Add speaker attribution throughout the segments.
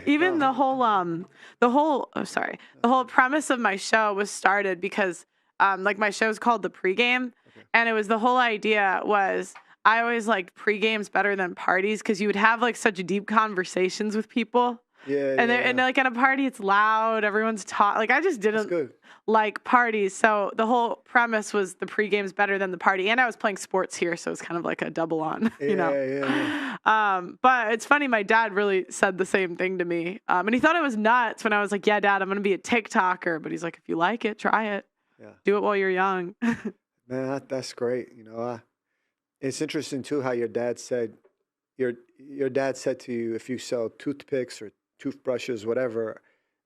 Speaker 1: even the whole the whole premise of my show was started because like my show's called The Pregame, and it was the whole idea was I always liked pregames better than parties because you would have like such deep conversations with people. And like at a party, it's loud. Everyone's talking. Like I just didn't like parties. So the whole premise was the pregame's better than the party. And I was playing sports here, so it's kind of like a double on, you know. But it's funny. My dad really said the same thing to me, and he thought I was nuts when I was like, "Yeah, Dad, I'm gonna be a TikToker." But he's like, "If you like it, try it. Do it while you're young."
Speaker 2: Man, that's great. You know, it's interesting too how your dad said to you, if you sell toothpicks or toothbrushes, whatever,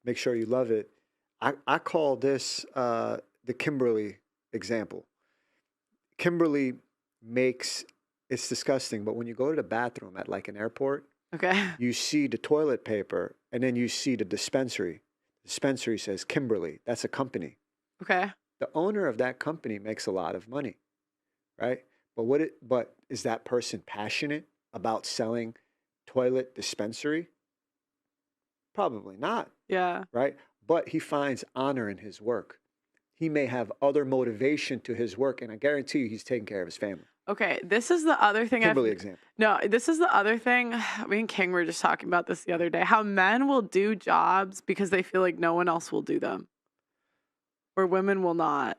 Speaker 2: make sure you love it. I call this the Kimberly example. Kimberly it's disgusting, but when you go to the bathroom at like an airport, you see the toilet paper and then you see the dispensary. The dispensary says Kimberly. That's a company. The owner of that company makes a lot of money, right? But is that person passionate about selling toilet dispensary? Probably not.
Speaker 1: Yeah.
Speaker 2: Right? But he finds honor in his work. He may have other motivation to his work, and I guarantee you he's taking care of his family.
Speaker 1: Okay, this is the other thing.
Speaker 2: Kimberly example.
Speaker 1: No, this is the other thing. Me and King were just talking about this the other day. How men will do jobs because they feel like no one else will do them, or women will not.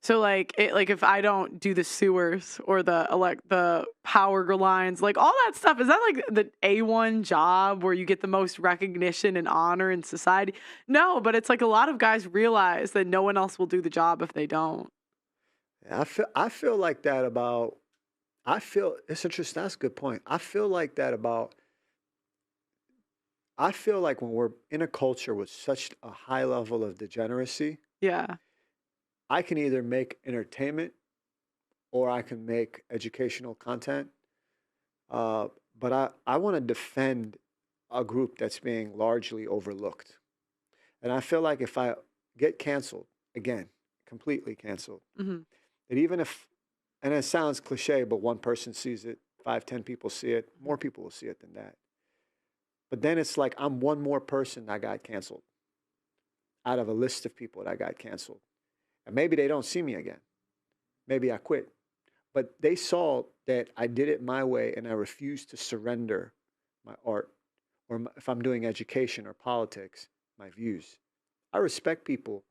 Speaker 1: So like if I don't do the sewers or the power lines, like all that stuff, is that like the A1 job where you get the most recognition and honor in society? No, but it's like a lot of guys realize that no one else will do the job if they don't.
Speaker 2: I feel like that about. It's interesting. That's a good point. I feel like when we're in a culture with such a high level of degeneracy.
Speaker 1: Yeah.
Speaker 2: I can either make entertainment or I can make educational content. But I want to defend a group that's being largely overlooked. And I feel like if I get canceled, again, completely canceled, that even if, and it sounds cliche, but one person sees it, 5, 10 people see it, more people will see it than that. But then it's like I'm one more person that got canceled out of a list of people that got canceled. And maybe they don't see me again. Maybe I quit. But they saw that I did it my way and I refused to surrender my art, or if I'm doing education or politics, my views. I respect people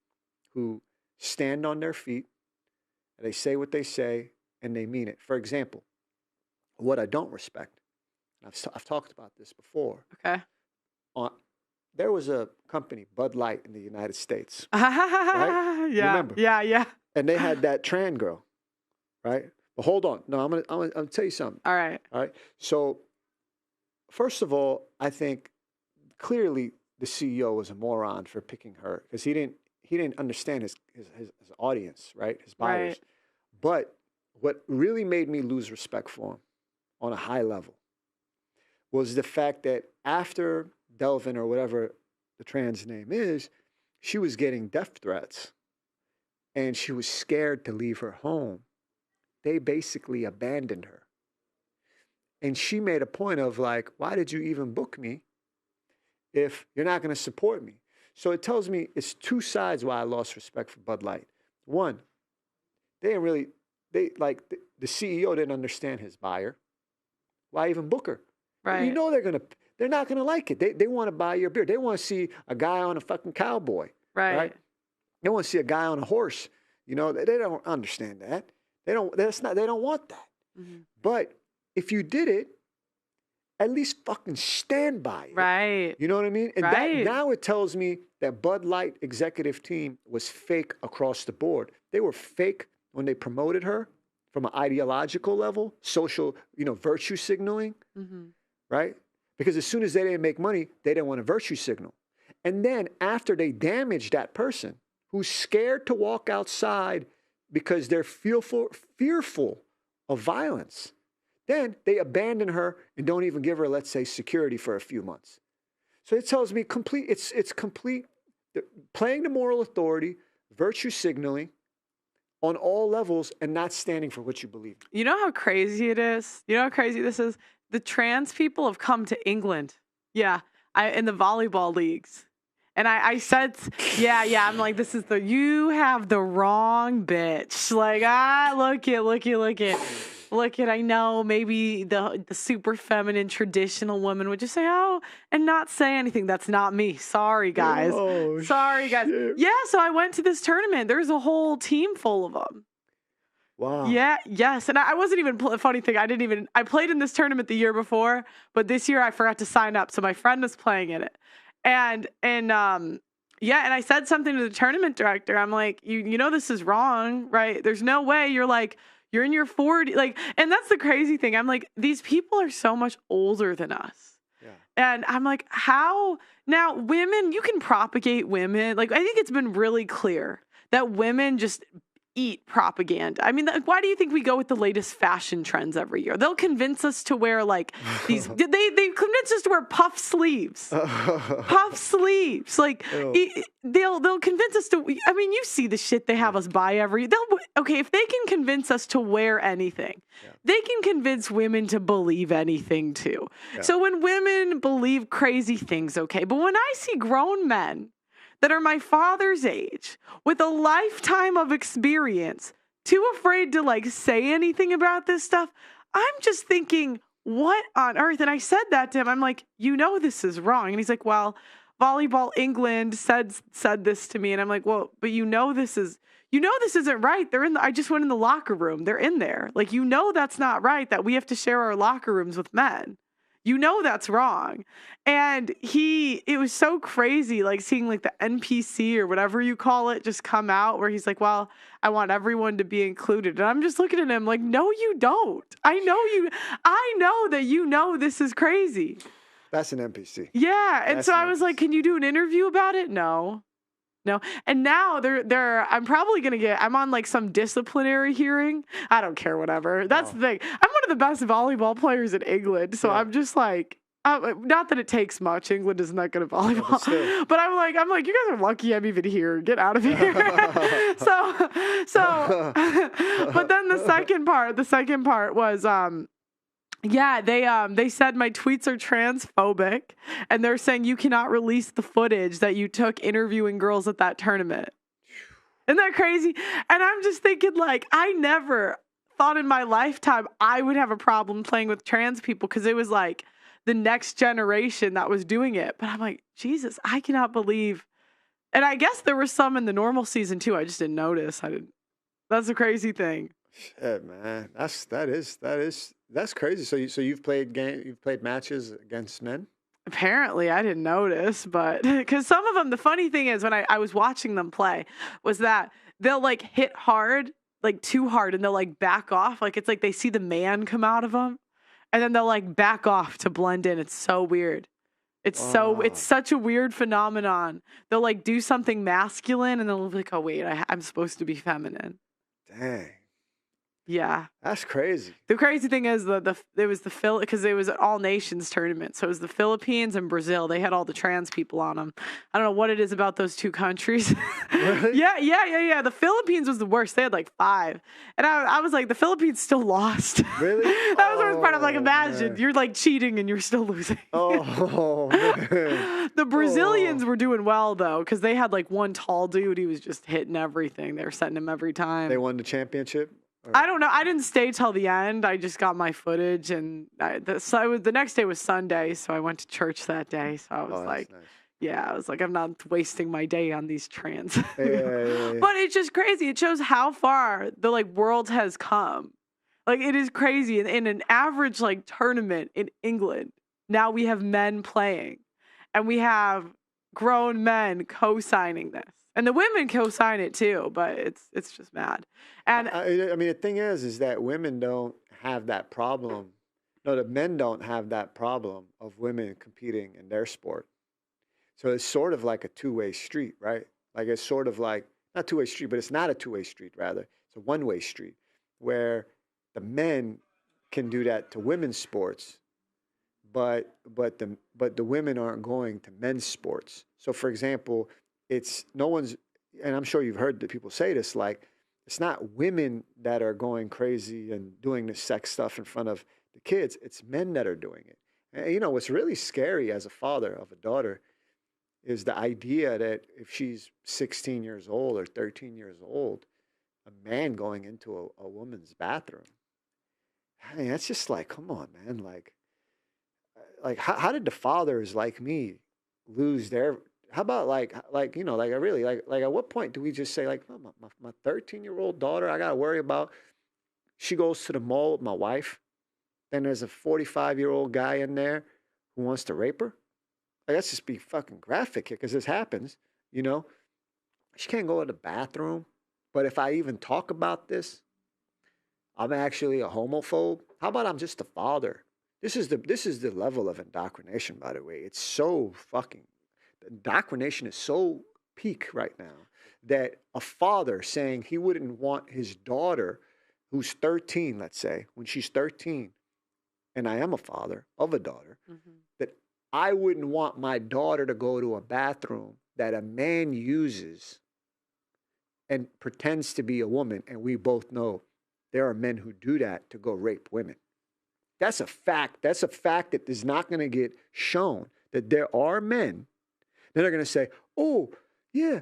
Speaker 2: who stand on their feet, and they say what they say, and they mean it. For example, what I don't respect, and I've talked about this before. There was a company, Bud Light, in the United States. Right?
Speaker 1: Yeah.
Speaker 2: Remember?
Speaker 1: Yeah.
Speaker 2: And they had that trans girl, right? But hold on. No, I'm gonna tell you something.
Speaker 1: All right.
Speaker 2: So, first of all, I think clearly the CEO was a moron for picking her because he didn't understand his audience, right? His buyers. Right. But what really made me lose respect for him on a high level was the fact that after Delvin, or whatever the trans name is, she was getting death threats and she was scared to leave her home. They basically abandoned her. And she made a point of like, why did you even book me if you're not going to support me? So it tells me it's two sides why I lost respect for Bud Light. One, the CEO didn't understand his buyer. Why even book her?
Speaker 1: Right.
Speaker 2: You know they're not gonna like it. They want to buy your beer. They want to see a guy on a fucking cowboy. Right? They want to see a guy on a horse. You know, they don't understand that. They don't want that. Mm-hmm. But if you did it, at least fucking stand by it.
Speaker 1: Right.
Speaker 2: You know what I mean? And that, now it tells me that Bud Light executive team was fake across the board. They were fake when they promoted her from an ideological level, social, virtue signaling. Mm-hmm. Right? Because as soon as they didn't make money, they didn't want to virtue signal. And then after they damaged that person who's scared to walk outside because they're fearful of violence, then they abandon her and don't even give her, let's say, security for a few months. So it tells me it's complete playing the moral authority, virtue signaling on all levels, and not standing for what you believe.
Speaker 1: You know how crazy it is? You know how crazy this is? The trans people have come to England. Yeah. in the volleyball leagues. And I said, yeah, I'm like, you have the wrong bitch. Like, look at, I know maybe the super feminine traditional woman would just say, oh, and not say anything. That's not me. Sorry, guys.
Speaker 2: Oh,
Speaker 1: Sorry, guys.
Speaker 2: shit.
Speaker 1: Yeah, so I went to this tournament. There's a whole team full of them.
Speaker 2: Wow.
Speaker 1: Yeah, yes. And I wasn't even, funny thing, I played in this tournament the year before, but this year I forgot to sign up. So my friend was playing in it. And yeah, and I said something to the tournament director. I'm like, you know this is wrong, right? There's no way you're in your 40s. Like, and that's the crazy thing. I'm like, these people are so much older than us.
Speaker 2: Yeah.
Speaker 1: And I'm like, how? Now, women, you can propagate women. Like, I think it's been really clear that women just eat propaganda. I mean, why do you think we go with the latest fashion trends every year? They'll convince us to wear like these. They convince us to wear puff sleeves. Puff sleeves. Like they'll convince us to. I mean, you see the shit they have us buy every. Okay, if they can convince us to wear anything, they can convince women to believe anything too. Yeah. So when women believe crazy things, okay, but when I see grown men that are my father's age with a lifetime of experience, too afraid to like say anything about this stuff, I'm just thinking, what on earth? And I said that to him. I'm like, you know, this is wrong. And he's like, well, Volleyball England said this to me. And I'm like, well, but you know, this isn't right. I just went in the locker room. They're in there. Like, you know, that's not right, that we have to share our locker rooms with men. You know that's wrong. And it was so crazy, like seeing like the NPC or whatever you call it just come out where he's like, well, I want everyone to be included. And I'm just looking at him like, no, you don't. I know that you know this is crazy.
Speaker 2: That's an NPC.
Speaker 1: Yeah. And so I was like, can you do an interview about it? No. And now I'm probably going to I'm on like some disciplinary hearing. I don't care, whatever. That's the thing. I'm one of the best volleyball players in England. So I'm just like, not that it takes much. England is not good at volleyball. Yeah, but I'm like, you guys are lucky I'm even here. Get out of here. so, but then the second part was, yeah, they said my tweets are transphobic, and they're saying you cannot release the footage that you took interviewing girls at that tournament. Isn't that crazy? And I'm just thinking, like, I never thought in my lifetime I would have a problem playing with trans people because it was like the next generation that was doing it. But I'm like, Jesus, I cannot believe. And I guess there were some in the normal season too. I just didn't notice. That's a crazy thing.
Speaker 2: Shit, man, that's crazy. So you've played matches against men?
Speaker 1: Apparently, I didn't notice, but because some of them, the funny thing is when I was watching them play was that they'll like hit hard, like too hard, and they'll like back off. Like it's like they see the man come out of them, and then they'll like back off to blend in. It's so weird. It's such a weird phenomenon. They'll like do something masculine, and they'll be like, oh wait, I'm supposed to be feminine.
Speaker 2: Dang.
Speaker 1: Yeah.
Speaker 2: That's crazy.
Speaker 1: The crazy thing is because it was an all nations tournament. So it was the Philippines and Brazil. They had all the trans people on them. I don't know what it is about those two countries.
Speaker 2: Really?
Speaker 1: Yeah. The Philippines was the worst. They had like 5. And I was like, the Philippines still lost.
Speaker 2: Really?
Speaker 1: That was the worst part. I'm like, imagine you're like cheating and you're still losing.
Speaker 2: Oh, man.
Speaker 1: The Brazilians were doing well though, because they had like one tall dude. He was just hitting everything. They were setting him every time.
Speaker 2: They won the championship?
Speaker 1: I don't know. I didn't stay till the end. I just got my footage, and the next day was Sunday, so I went to church that day. So I was like, nice. Yeah, I was like, I'm not wasting my day on these trans. Yeah. But it's just crazy. It shows how far the like world has come. Like it is crazy. In an average like tournament in England, now we have men playing, and we have grown men co-signing this. And the women co-sign it too, but it's just mad. And
Speaker 2: I mean, the thing is that women don't have that problem. No, the men don't have that problem of women competing in their sport. So it's sort of like a two-way street, right? Like it's sort of like, not two-way street, but it's not a two-way street, rather. It's a one-way street where the men can do that to women's sports, but the women aren't going to men's sports. So for example, it's no one's, and I'm sure you've heard the people say this, like, it's not women that are going crazy and doing this sex stuff in front of the kids. It's men that are doing it. And, you know, what's really scary as a father of a daughter is the idea that if she's 16 years old or 13 years old, a man going into a woman's bathroom. I mean, that's just like, come on, man. Like how did the fathers like me lose their? How about you know, like I really like at what point do we just say like, oh, my 13-year-old daughter, I gotta worry about? She goes to the mall with my wife, then there's a 45-year-old guy in there who wants to rape her. Like, let's just be fucking graphic here because this happens, you know. She can't go to the bathroom. But if I even talk about this, I'm actually a homophobe. How about I'm just a father? This is the level of indoctrination, by the way. It's so fucking the indoctrination is so peak right now that a father saying he wouldn't want his daughter, who's 13, let's say, when she's 13, and I am a father of a daughter, that I wouldn't want my daughter to go to a bathroom that a man uses and pretends to be a woman, and we both know there are men who do that to go rape women. That's a fact. That's a fact that is not going to get shown. That there are men that are going to say, "Oh, yeah,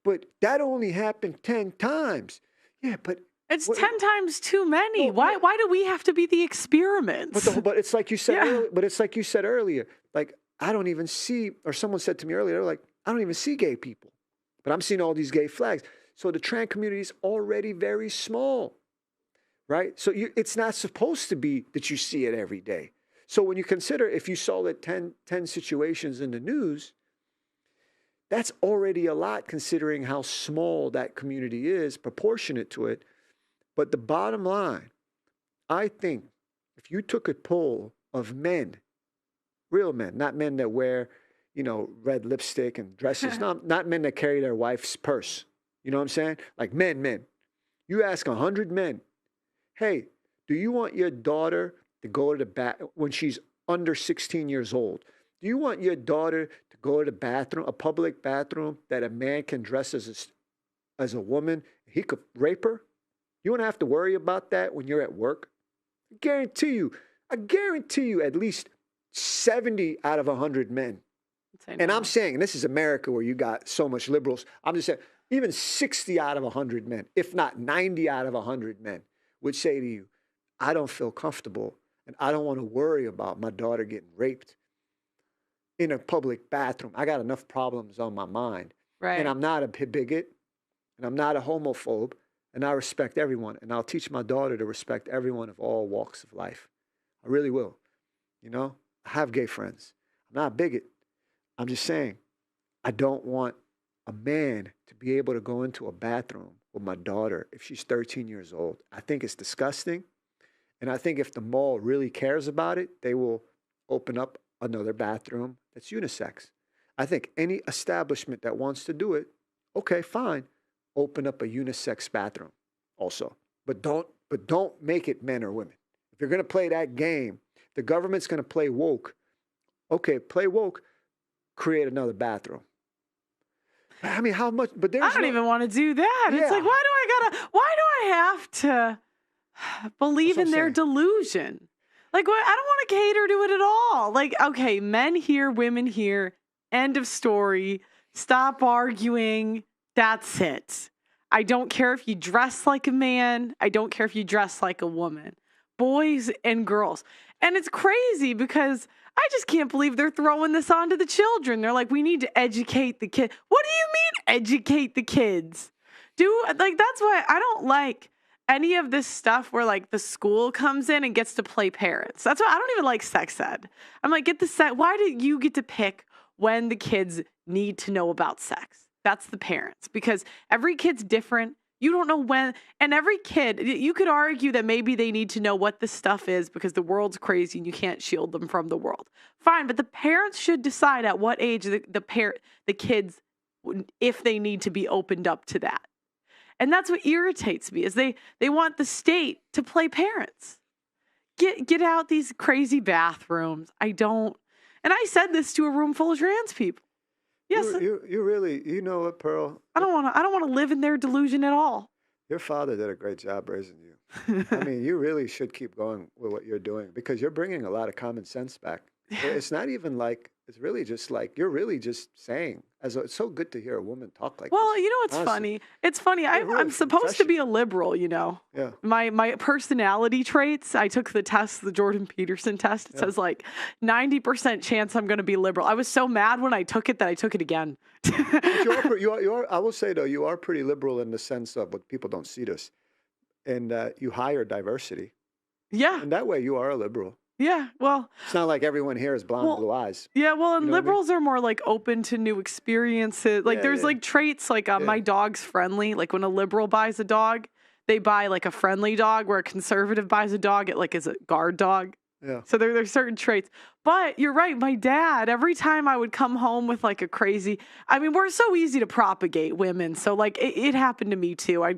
Speaker 2: but that only happened 10 times." Yeah, but
Speaker 1: it's 10 times too many. Why do we have to be the experiments?
Speaker 2: But it's like you said. Earlier, but it's like you said earlier. Like I don't even see, or someone said to me earlier, like I don't even see gay people, but I'm seeing all these gay flags. So the trans community is already very small, right? So it's not supposed to be that you see it every day. So when you consider if you saw it 10 situations in the news, that's already a lot considering how small that community is, proportionate to it. But the bottom line, I think if you took a poll of men, real men, not men that wear, you know, red lipstick and dresses, not men that carry their wife's purse. You know what I'm saying? Like men. You ask 100 men, hey, do you want your daughter to go to the bath when she's under 16 years old? Do you want your daughter to go to the bathroom, a public bathroom that a man can dress as a woman? He could rape her? You won't have to worry about that when you're at work? I guarantee you at least 70 out of 100 men. And I'm saying, and this is America where you got so much liberals, I'm just saying, even 60 out of 100 men, if not 90 out of 100 men, would say to you, I don't feel comfortable and I don't want to worry about my daughter getting raped in a public bathroom. I got enough problems on my mind.
Speaker 1: Right.
Speaker 2: And I'm not a bigot and I'm not a homophobe and I respect everyone. And I'll teach my daughter to respect everyone of all walks of life. I really will. You know, I have gay friends. I'm not a bigot. I'm just saying, I don't want a man to be able to go into a bathroom with my daughter if she's 13 years old. I think it's disgusting. And I think if the mall really cares about it, they will open up another bathroom that's unisex. I think any establishment that wants to do it, okay, fine. Open up a unisex bathroom also. But don't make it men or women. If you're going to play that game, the government's going to play woke. Okay, play woke, create another bathroom. I mean, how much? But I
Speaker 1: don't even want to do that. Yeah. It's like, why do I have to believe in their delusion? Like, I don't want to cater to it at all. Like, okay, men here, women here. End of story. Stop arguing. That's it. I don't care if you dress like a man. I don't care if you dress like a woman. Boys and girls. And it's crazy because I just can't believe they're throwing this onto the children. They're like, we need to educate the kids. What do you mean educate the kids? That's why I don't like any of this stuff where like the school comes in and gets to play parents. That's why I don't even like sex ed. I'm like, why do you get to pick when the kids need to know about sex? That's the parents, because every kid's different. You don't know when, and every kid, you could argue that maybe they need to know what this stuff is because the world's crazy and you can't shield them from the world. Fine, but the parents should decide at what age the kids, if they need to be opened up to that. And that's what irritates me is they want the state to play parents. Get out these crazy bathrooms. I don't, and I said this to a room full of trans people. Yes,
Speaker 2: you really, you know what, Pearl?
Speaker 1: I don't want to live in their delusion at all.
Speaker 2: Your father did a great job raising you. I mean, you really should keep going with what you're doing because you're bringing a lot of common sense back. It's not even like, it's really just like, you're really just saying, it's so good to hear a woman talk like
Speaker 1: Well,
Speaker 2: this.
Speaker 1: you know what's
Speaker 2: Honestly.
Speaker 1: funny? It's funny.
Speaker 2: Yeah, real
Speaker 1: I'm supposed to
Speaker 2: confession.
Speaker 1: be a liberal, you know.
Speaker 2: Yeah.
Speaker 1: My personality traits, I took the test, the Jordan Peterson test. It
Speaker 2: Yeah.
Speaker 1: says like 90% chance I'm going to be liberal. I was so mad when I took it that I took it again.
Speaker 2: But you are, I will say though, you are pretty liberal in the sense of what people don't see this. And you hire diversity.
Speaker 1: Yeah.
Speaker 2: And that way you are a liberal.
Speaker 1: Yeah. Well,
Speaker 2: It's not like everyone here is blonde,
Speaker 1: well,
Speaker 2: blue eyes.
Speaker 1: yeah, well, and
Speaker 2: You know what I mean?
Speaker 1: liberals are more like open to new experiences. Like
Speaker 2: Yeah,
Speaker 1: there's
Speaker 2: yeah.
Speaker 1: like traits like
Speaker 2: Yeah.
Speaker 1: my dog's friendly. Like when a liberal buys a dog, they buy like a friendly dog, where a conservative buys a dog, it like is a guard dog.
Speaker 2: Yeah.
Speaker 1: So there's certain traits. But you're right, my dad, every time I would come home with like a crazy, I mean, we're so easy to propagate women. So like it happened to me too. I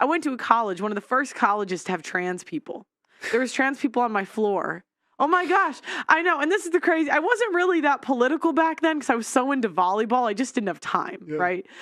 Speaker 1: went to a college, one of the first colleges to have trans people. There was trans people on my floor. Oh my gosh, I know. And this is the crazy, I wasn't really that political back then because I was so into volleyball. I just didn't have time,
Speaker 2: Yeah.
Speaker 1: right?